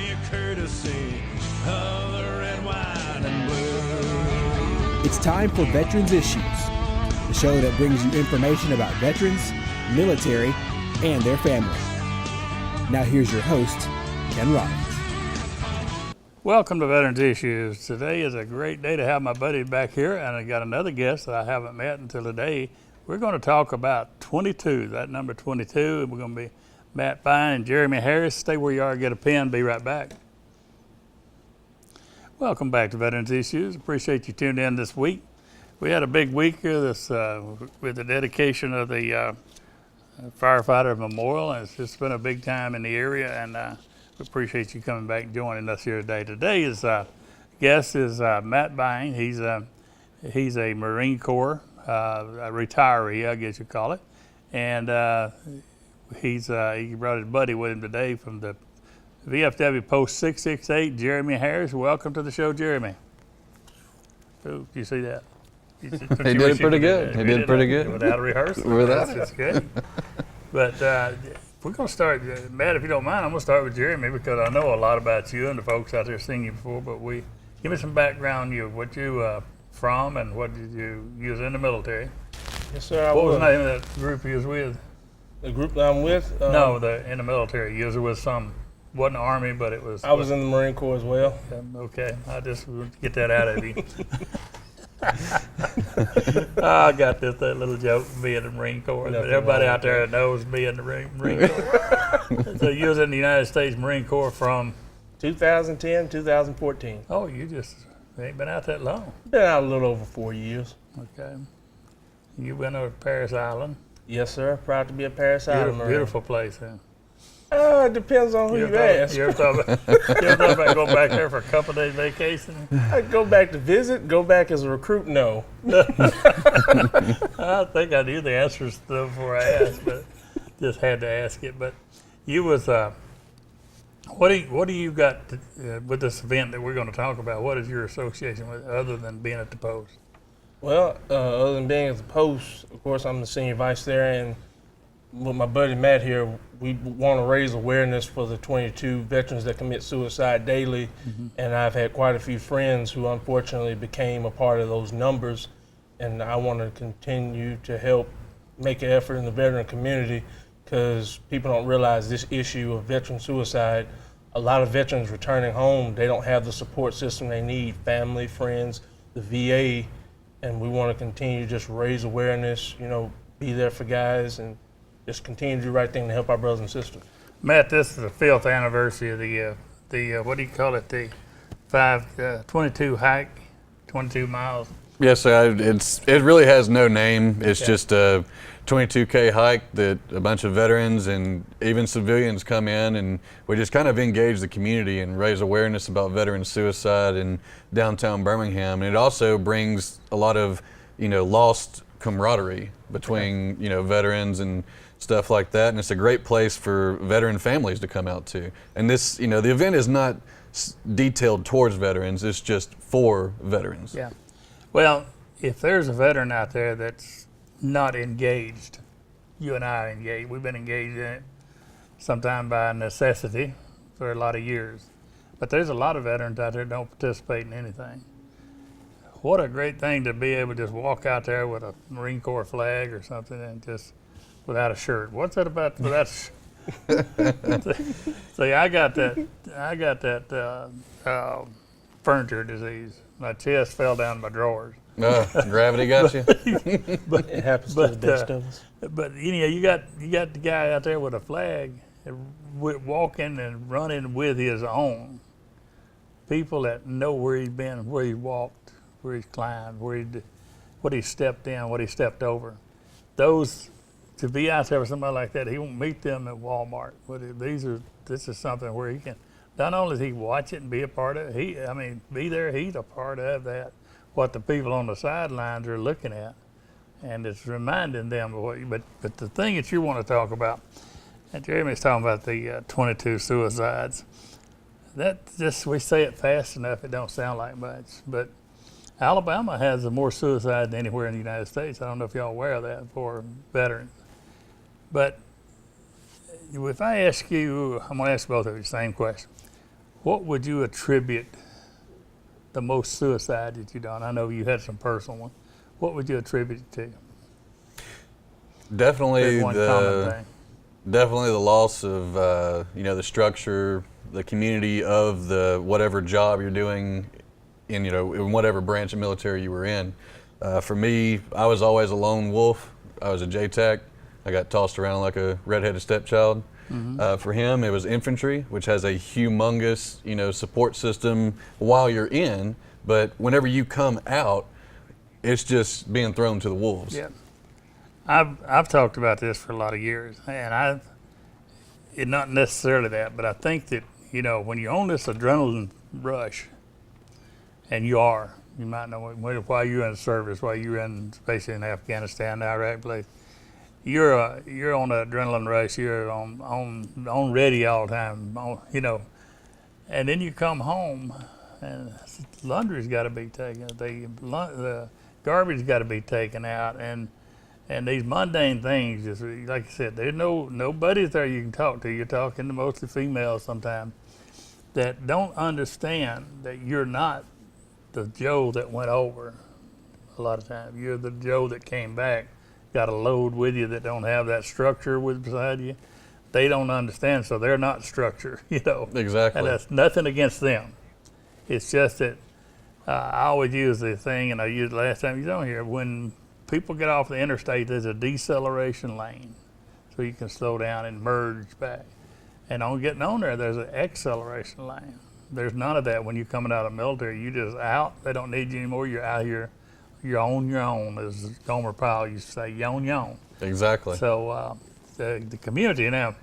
you courtesy of the red, white, and blue. It's time for Veterans Issues, the show that brings you information about veterans, military, and their family. Now here's your host, Ken Robbins. Welcome to Veterans Issues. Today is a great day to have my buddy back here, and I got another guest that I haven't met until today. We're going to talk about 22, that number 22, and we're going to be Matt Bine and Jeremy Harris. Stay where you are, get a pen, be right back. Welcome back to Veterans Issues. Appreciate you tuned in this week. We had a big week here with the dedication of the firefighter memorial, and it's just been a big time in the area, and we appreciate you coming back and joining us here today. Today's guest is Matt Bine. He's a Marine Corps a retiree, I guess you call it, and he brought his buddy with him today from the VFW Post 668, Jeremy Harris. Welcome to the show, Jeremy. Oh, you see that? He did it pretty good. He did pretty good. Without a rehearsal. Without That's good. But we're going to start, Matt, if you don't mind, I'm going to start with Jeremy because I know a lot about you and the folks out there seen you before, but give me some background, what you from and what did you was in the military. Yes, sir. What was the name of that group you was with? The group that I'm with? No, in the military. You was with wasn't the Army, but it was. I was in the Marine Corps as well. Okay, I just want to get that out of you. I got that little joke being in the Marine Corps. But everybody out there knows me in the Marine Corps. So you was in the United States Marine Corps from? 2010, 2014. Oh, you just ain't been out that long. Been out a little over 4 years. Okay. You been over Paris Island? Yes, sir. Proud to be a Paris Island Marine. Beautiful place, huh? It depends on who you ask. You ever thought about going back there for a couple of days vacation? I'd go back to visit, go back as a recruit, no. I think I knew the answers before I asked, but just had to ask it. But you was, what do you got with this event that we're going to talk about? What is your association with other than being at the post? Well, other than being at the post, of course, I'm the senior vice there, and with my buddy Matt here, we want to raise awareness for the 22 veterans that commit suicide daily. Mm-hmm. And I've had quite a few friends who unfortunately became a part of those numbers. And I want to continue to help make an effort in the veteran community because people don't realize this issue of veteran suicide. A lot of veterans returning home, they don't have the support system they need, family, friends, the VA. And we want to continue to just raise awareness, be there for guys and just continue to do the right thing to help our brothers and sisters. Matt, this is the 5th anniversary of the what do you call it, the 22 hike, 22 miles. Yes, it really has no name. It's just a 22K hike that a bunch of veterans and even civilians come in, and we just kind of engage the community and raise awareness about veteran suicide in downtown Birmingham. And it also brings a lot of, lost camaraderie between, veterans and stuff like that. And it's a great place for veteran families to come out to. And this, the event is not detailed towards veterans. It's just for veterans. Yeah. Well, if there's a veteran out there that's not engaged, you and I are engaged. We've been engaged in it sometime by necessity for a lot of years. But there's a lot of veterans out there that don't participate in anything. What a great thing to be able to just walk out there with a Marine Corps flag or something and just without a shirt. What's that about without See, I got that furniture disease. My chest fell down my drawers. Gravity got you? But it happens to the best of us. But you got the guy out there with a flag walking and running with his own. People that know where he's been, where he walked, where he's climbed, what he stepped in, what he stepped over. To be out there with somebody like that, he won't meet them at Walmart. But this is something where he can, not only does he watch it and be a part of it, be there, he's a part of that, what the people on the sidelines are looking at. And it's reminding them of what but the thing that you want to talk about, and Jeremy's talking about the 22 suicides. We say it fast enough, it don't sound like much. But Alabama has more suicide than anywhere in the United States. I don't know if y'all are aware of that for veterans. But if I ask you, I'm going to ask both of you the same question. what would you attribute the most suicide that you done? I know you had some personal one. What would you attribute it to? Definitely That's one common thing. definitely the loss of the structure, the community of the whatever job you're doing in whatever branch of military you were in. For me, I was always a lone wolf. I was a JTAC. I got tossed around like a redheaded stepchild. For him, it was infantry, which has a humongous, support system while you're in. But whenever you come out, it's just being thrown to the wolves. Yeah. I've talked about this for a lot of years, and it's not necessarily that, but I think that, when you're on this adrenaline rush, and you might know while you're in the service, while you're especially in Afghanistan, Iraq, place, you're on an adrenaline rush. You're on ready all the time, and then you come home, and laundry's got to be taken. The garbage got to be taken out, and these mundane things, just like I said, there's nobody's there you can talk to. You're talking to mostly females sometimes that don't understand that you're not the Joe that went over. A lot of times, you're the Joe that came back, got a load with you that don't have that structure beside you. They don't understand, so they're not structure, Exactly. And that's nothing against them. It's just that I always use the thing, and I used it last time you was on here, when people get off the interstate, there's a deceleration lane, so you can slow down and merge back. And on getting on there's an acceleration lane. There's none of that when you're coming out of the military. You just out. They don't need you anymore. You're out here. You're on your own, as Gomer Pyle used to say, you're on your own. Exactly. So the community now,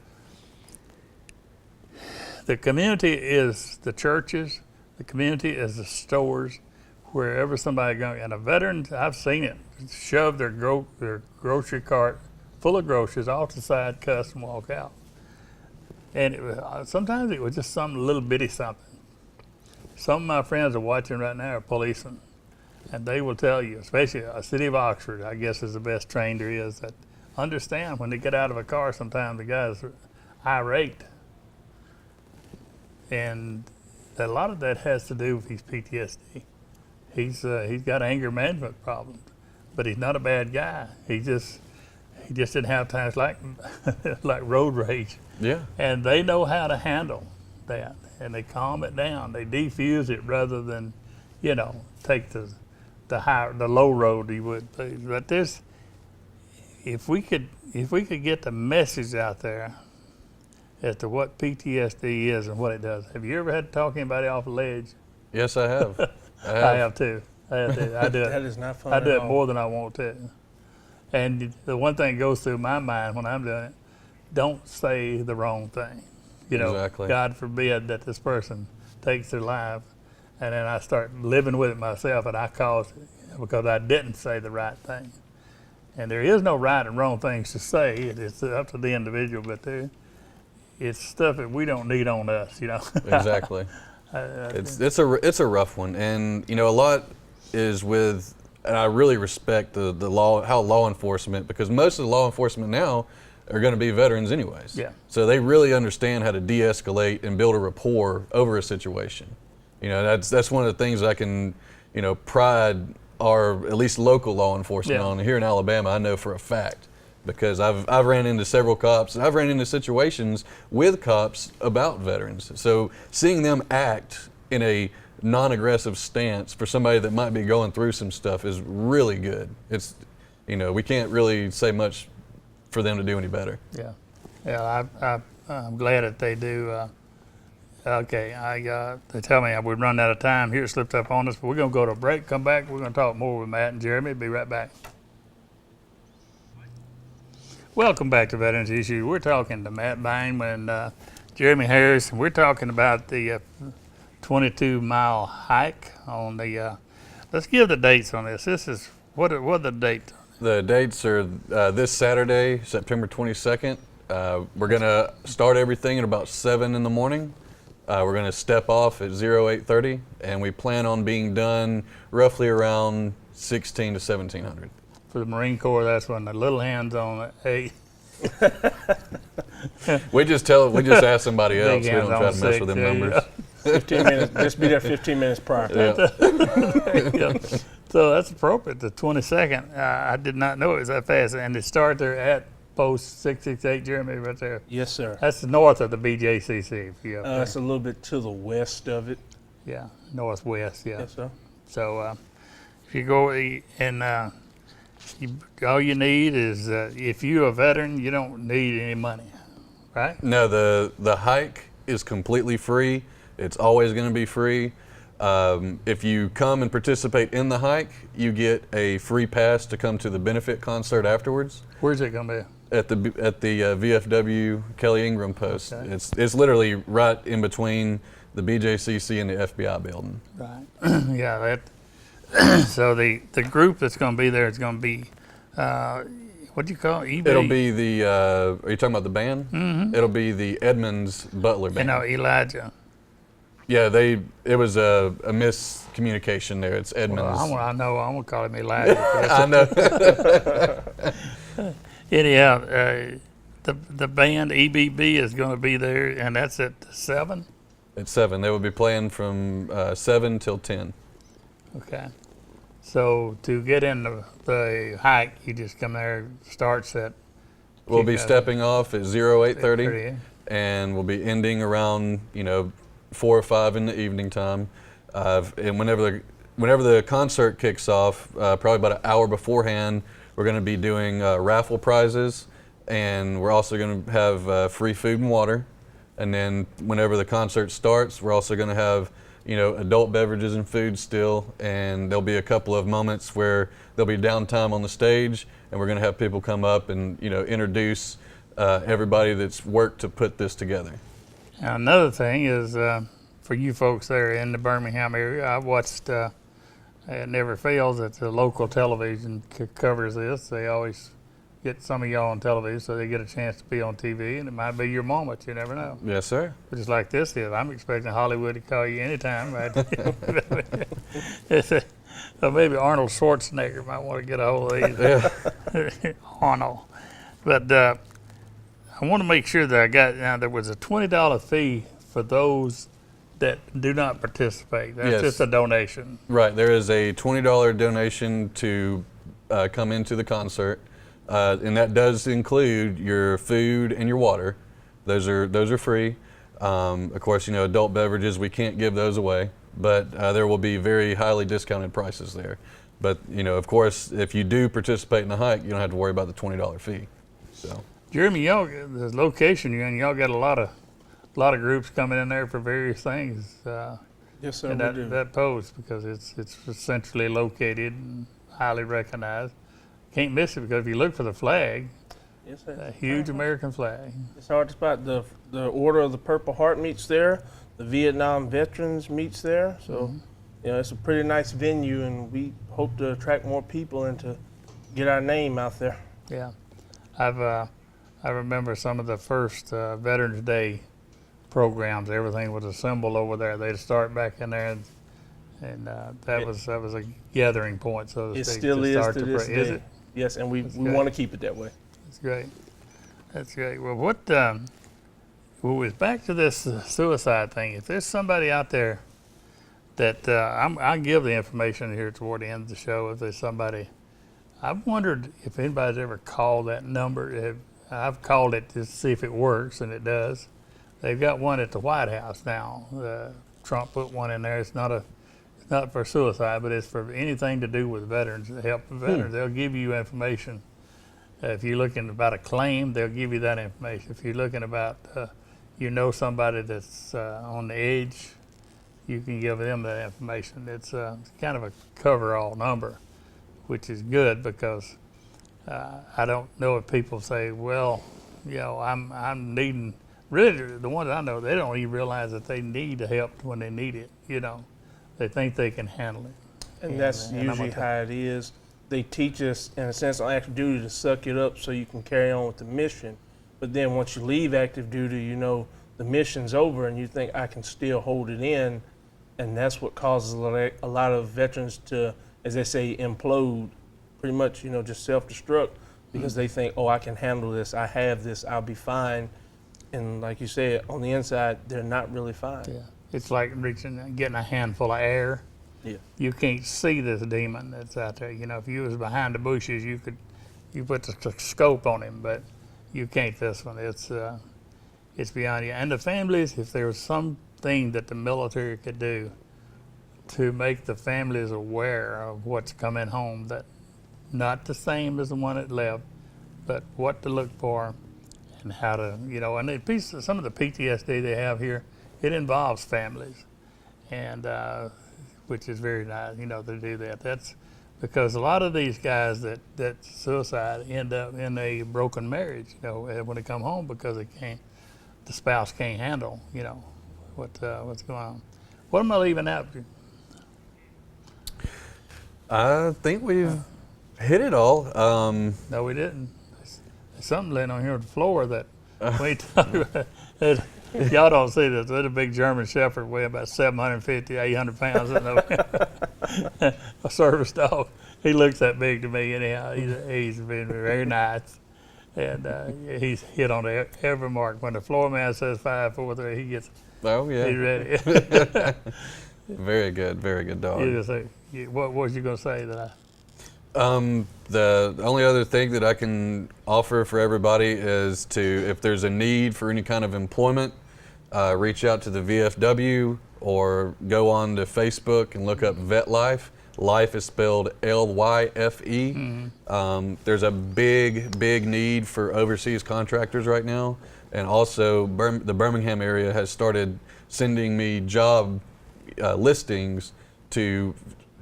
the community is the churches. The community is the stores, wherever somebody goes. And the veterans, I've seen it, shove their grocery cart full of groceries off the side, cuss, and walk out. And sometimes it was just some little bitty something. Some of my friends are watching right now are policemen, and they will tell you, especially a city of Oxford, I guess is the best trained there is, that understand when they get out of a car, sometimes the guy's irate. And a lot of that has to do with his PTSD. He's got anger management problems, but he's not a bad guy. He just didn't have times like road rage. Yeah. And they know how to handle that, and they calm it down. They defuse it rather than, take the low road. You would, but if we could get the message out there as to what PTSD is and what it does. Have you ever had to talk anybody off a ledge? Yes, I have. I have too. I do it. That is not fun. I do at it all. more than I want to. And the one thing that goes through my mind when I'm doing it, don't say the wrong thing. Exactly. God forbid that this person takes their life, and then I start living with it myself, and I cause it because I didn't say the right thing. And there is no right and wrong things to say. It's up to the individual, but it's stuff that we don't need on us. Exactly. It's a rough one, and a lot is with. And I really respect the law enforcement, because most of the law enforcement now are going to be veterans anyways. Yeah. So they really understand how to de-escalate and build a rapport over a situation. That's one of the things I can, pride our at least local law enforcement on. Here in Alabama, I know for a fact, because I've ran into several cops, and I've ran into situations with cops about veterans. So seeing them act in a non-aggressive stance for somebody that might be going through some stuff is really good. It's, we can't really say much for them to do any better. Yeah. I'm glad that they do. Okay, they tell me we've run out of time here. It slipped up on us, but we're going to go to a break, come back. We're going to talk more with Matt and Jeremy. Be right back. Welcome back to Veterans Issues. We're talking to Matt Bain and Jeremy Harris, and we're talking about the 22-mile hike on the. Let's give the dates on this. This is what are the dates? The dates are this Saturday, September 22nd. We're gonna start everything at about 7 in the morning. We're gonna step off at 08:30, and we plan on being done roughly around 16 to 1700. For the Marine Corps, that's when the little hands on 8. We just ask somebody else. Big We don't hands try on to mess 6, with them there you numbers. 15 minutes. Just be there 15 minutes prior. Yeah. So that's appropriate. The 22nd, I did not know it was that fast. And they start there at post 668 Jeremy right there. Yes, sir. That's north of the BJCC. If you up there. It's a little bit to the west of it. Yeah, northwest, yeah. Yes, sir. So if you go and all you need is, if you're a veteran, you don't need any money, right? No, the hike is completely free. It's always going to be free. If you come and participate in the hike, you get a free pass to come to the benefit concert afterwards Where's it going to be? at the VFW Kelly Ingram post. Okay. It's literally right in between the BJCC and the FBI building. Right. Yeah, that. So the group that's going to be there is going to be, what do you call it? EB? It'll be the. Are you talking about the band? Mm-hmm. It'll be the Edmonds Butler Band. Elijah. Yeah, it was a miscommunication there. It's Edmonds. Well, I know. I'm going to call him Elijah. I know. Anyhow, the band EBB is going to be there, and that's at 7. It's 7. They will be playing from 7 till 10. Okay. So to get in the hike, you just come there. Starts at. We'll be stepping off at 08:30, 8:30. and we'll be ending around 4 or 5 in the evening time. And whenever the concert kicks off, probably about an hour beforehand, we're going to be doing raffle prizes, and we're also going to have free food and water. And then whenever the concert starts, we're also going to have adult beverages and food still, and there'll be a couple of moments where there'll be downtime on the stage, and we're going to have people come up and introduce everybody that's worked to put this together. Now, another thing is, for you folks there in the Birmingham area, I watched, it never fails that the local television covers this. They always get some of y'all on television, so they get a chance to be on TV, and it might be your moment. You never know. Yes, sir. Just like this is. I'm expecting Hollywood to call you anytime. Right? So maybe Arnold Schwarzenegger might want to get a hold of these. Yeah. Arnold. But I want to make sure that I got, now there was a $20 fee for those that do not participate. That's Yes. just a donation. Right. There is a $20 donation to come into the concert, and that does include your food and your water. Those are free. Of course, adult beverages, we can't give those away, but there will be very highly discounted prices there. But of course, if you do participate in the hike, you don't have to worry about the $20 fee. So. Jeremy, y'all, the location you're in, y'all got a lot of groups coming in there for various things. Yes, sir. in We do. that post, because it's centrally located and highly recognized. Can't miss it, because if you look for the flag, Yes, sir. a huge American flag. It's hard to spot. The Order of the Purple Heart meets there. The Vietnam Veterans meets there. So, it's a pretty nice venue, and we hope to attract more people and to get our name out there. Yeah, I remember some of the first Veterans Day programs. Everything was assembled over there. They'd start back in there, and that was a gathering point. So to It speak, still is start to this day. Is it? Yes, and we great. want to keep it that way. That's great. That's great. Well, it's back to this suicide thing. If there's somebody out there that I'll give the information here toward the end of the show. If there's somebody, I've wondered if anybody's ever called that number. I've called it to see if it works, and it does. They've got one at the White House now. Trump put one in there. It's not for suicide, but it's for anything to do with veterans, to help the veterans. They'll give you information. If you're looking about a claim, they'll give you that information. If you're looking about, somebody that's on the edge, you can give them that information. It's kind of a cover-all number, which is good, because I don't know if people say, well, I'm needing. Really, the ones I know, they don't even realize that they need the help when they need it. They think they can handle it. And that's I'm usually how it is. They teach us, in a sense, on active duty to suck it up so you can carry on with the mission. But then once you leave active duty, the mission's over, and you think, I can still hold it in. And that's what causes a lot of veterans to, as they say, implode, pretty much, just self-destruct, because they think, I can handle this, I have this, I'll be fine. And like you said, on the inside, they're not really fine. Yeah. it's like getting a handful of air. Yeah. You can't see this demon that's out there. You know, if you was behind the bushes, you put the scope on him, but you can't this one. It's beyond you. And the families, if there was something that the military could do to make the families aware of what's coming home, that not the same as the one that left, but what to look for and how to, you know, and some of the PTSD they have here, it involves families, and which is very nice, you know, to do that. That's because a lot of these guys that suicide end up in a broken marriage, you know, when they come home because the spouse can't handle, you know, what's going on. What am I leaving out? I think we've hit it all. No, we didn't. There's something laying on here on the floor that we talked about. Y'all don't see this. There's a big German Shepherd weighing about 750, 800 pounds. A service dog. He looks that big to me anyhow. He's been very nice. And he's hit on every mark. When the floor man says 5, 4, 3, he gets. Oh yeah. He's ready. Very good dog. You just say, what was you gonna say that The only other thing that I can offer for everybody is if there's a need for any kind of employment, reach out to the VFW or go on to Facebook and look up Vet Life. Life is spelled L-Y-F-E. Mm-hmm. There's a big need for overseas contractors right now, and also the Birmingham area has started sending me job listings to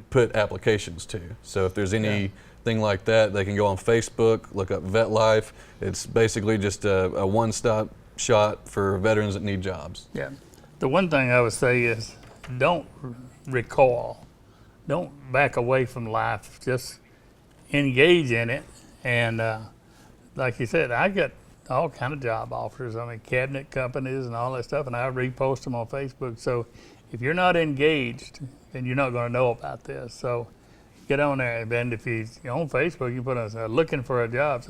put applications to. So if there's anything like that, they can go on Facebook, look up Vet Life. It's basically just a one-stop shot for veterans that need jobs. Yeah. The one thing I would say is don't recoil. Don't back away from life. Just engage in it. And like you said, I get all kind of job offers. I mean, cabinet companies and all that stuff, and I repost them on Facebook. So if you're not engaged, then you're not going to know about this. So get on there. And if you're on Facebook, you put looking for a job.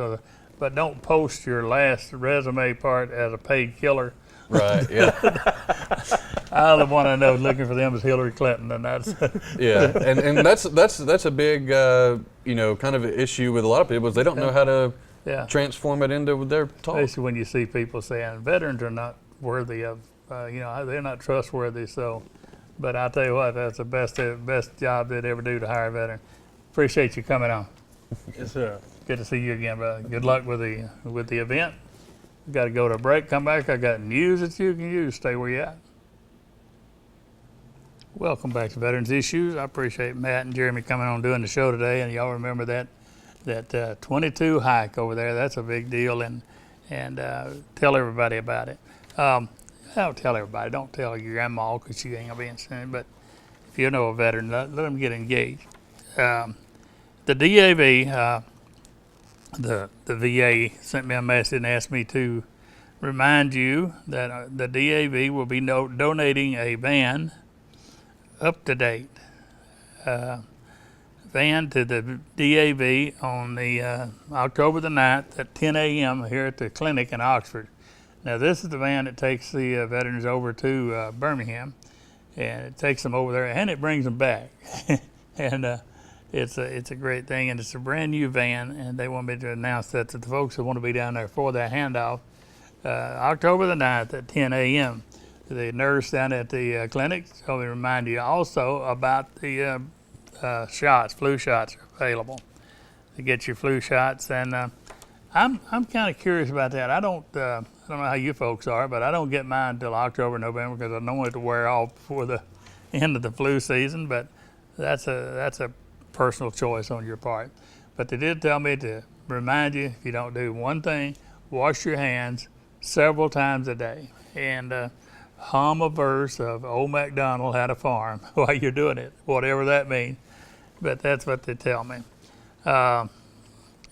But don't post your last resume part as a paid killer. Right. Yeah. I want to know looking for them is Hillary Clinton, and that's yeah, and that's a big kind of an issue with a lot of people is they don't know how to transform it into their talk. Especially when you see people saying veterans are not worthy of, they're not trustworthy. So, but I'll tell you what, that's the best job they'd ever do to hire a veteran. Appreciate you coming on. Yes, sir. Good to see you again, brother. Good luck with the event. We got to go to a break. Come back. I got news that you can use. Stay where you at. Welcome back to Veterans Issues. I appreciate Matt and Jeremy coming on doing the show today. And y'all remember that 22 hike over there. That's a big deal. And tell everybody about it. Don't tell everybody. Don't tell your grandma because she ain't gonna be interested. But if you know a veteran, let them get engaged. The DAV. The VA sent me a message and asked me to remind you that the DAV will be donating a van, up to date van to the DAV on the October the 9th at 10 a.m. here at the clinic in Oxford. Now this is the van that takes the veterans over to Birmingham, and it takes them over there and it brings them back. And it's a great thing, and it's a brand new van, and they want me to announce that to the folks who want to be down there for that handoff, October the 9th at 10 a.m. The nurse down at the clinic told me to remind you also about the shots. Flu shots are available to get your flu shots, and I'm kind of curious about that. I don't know how you folks are, but I don't get mine until October, November because I don't want it to wear off before the end of the flu season. But that's a personal choice on your part. But they did tell me to remind you, if you don't do one thing, wash your hands several times a day, and hum a verse of Old MacDonald Had a Farm while you're doing it, whatever that means. But that's what they tell me.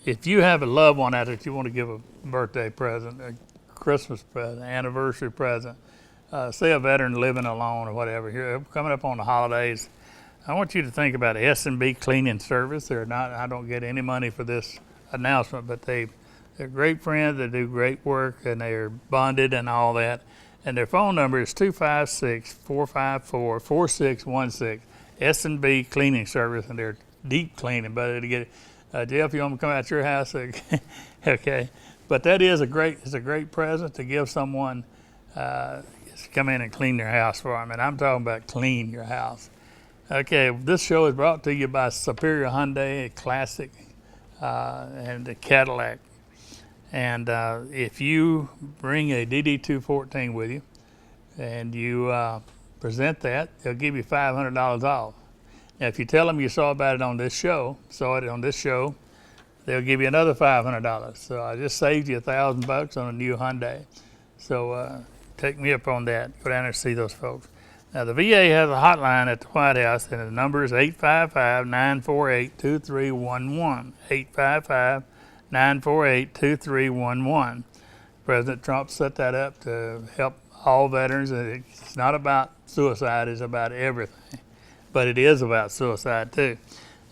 If you have a loved one out there that you want to give a birthday present, a Christmas present, anniversary present, say a veteran living alone or whatever, you're coming up on the holidays, I want you to think about S&B Cleaning Service. I don't get any money for this announcement, but they're great friends. They do great work, and they're bonded and all that. And their phone number is 256-454-4616. S&B Cleaning Service, and they're deep cleaning. But to get Jeff, you want me to come out to your house? Okay. But that is it's a great present to give someone to come in and clean their house for them. And I'm talking about clean your house. Okay, this show is brought to you by Superior Hyundai, Classic, and the Cadillac. And if you bring a DD214 with you and you present that, they'll give you $500 off. Now, if you tell them you saw it on this show, they'll give you another $500. So I just saved you $1,000 on a new Hyundai. So take me up on that. Go down there and see those folks. Now, the VA has a hotline at the White House, and the number is 855-948-2311. 855-948-2311. President Trump set that up to help all veterans. It's not about suicide, it's about everything. But it is about suicide, too.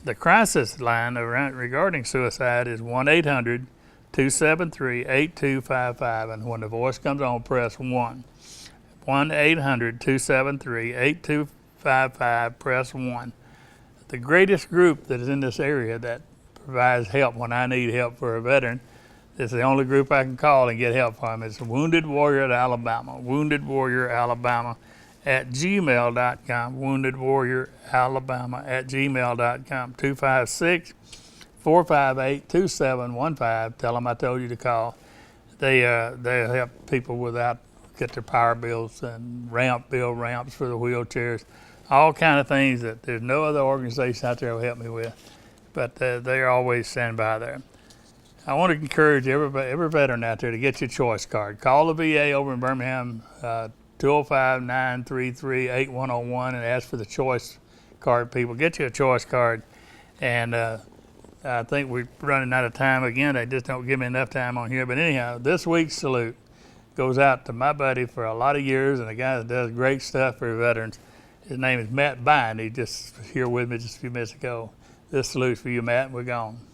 The crisis line regarding suicide is 1-800-273-8255. And when the voice comes on, press 1. 1-800-273-8255, press 1. The greatest group that is in this area that provides help when I need help for a veteran, it's the only group I can call and get help from. It's Wounded Warrior Alabama. Wounded Warrior Alabama at gmail.com. Wounded Warrior Alabama at gmail.com. 256-458-2715. Tell them I told you to call. They help people get their power bills and build ramps for the wheelchairs, all kind of things that there's no other organization out there will help me with. But they're always standing by there. I want to encourage every veteran out there to get your choice card. Call the VA over in Birmingham, 205-933-8101, and ask for the choice card, people. Get you a choice card. And I think we're running out of time again. They just don't give me enough time on here. But anyhow, this week's salute goes out to my buddy for a lot of years and a guy that does great stuff for veterans. His name is Matt Bynum. He just here with me just a few minutes ago. This salute's for you, Matt. We're gone.